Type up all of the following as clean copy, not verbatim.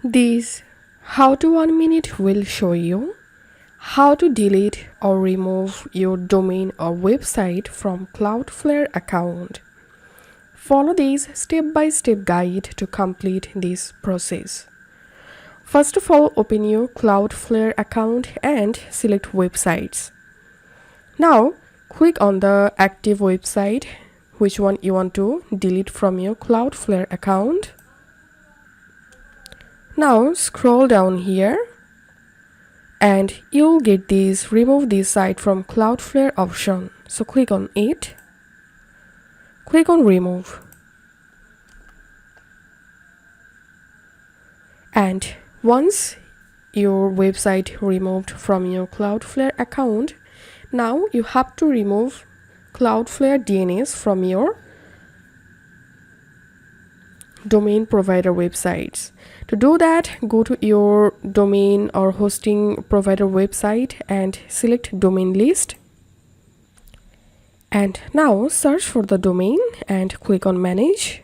This How to 1 Minute will show you how to delete or remove your domain or website from Cloudflare account. Follow this step-by-step guide to complete this process. First of all, open your Cloudflare account and select websites. Now, click on the active website, which one you want to delete from your Cloudflare account. Now, scroll down here and you'll get this remove this site from Cloudflare option. So click on it. Click on remove. And once your website removed from your Cloudflare account, now you have to remove Cloudflare DNS from your domain provider websites. To do that, go to your domain or hosting provider website and select domain list. And now search for the domain and click on manage.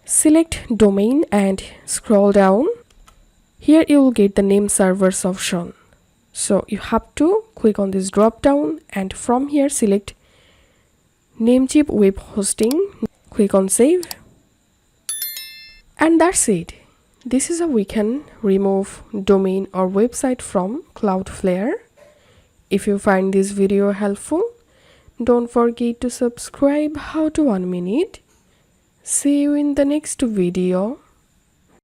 Select domain and scroll down. Here you will get the name servers option. So you have to click on this drop down and from here select Namecheap web hosting. Click on save. And that's it. This is how we can remove domain or website from Cloudflare. If you find this video helpful, don't forget to subscribe How to 1 Minute. See you in the next video.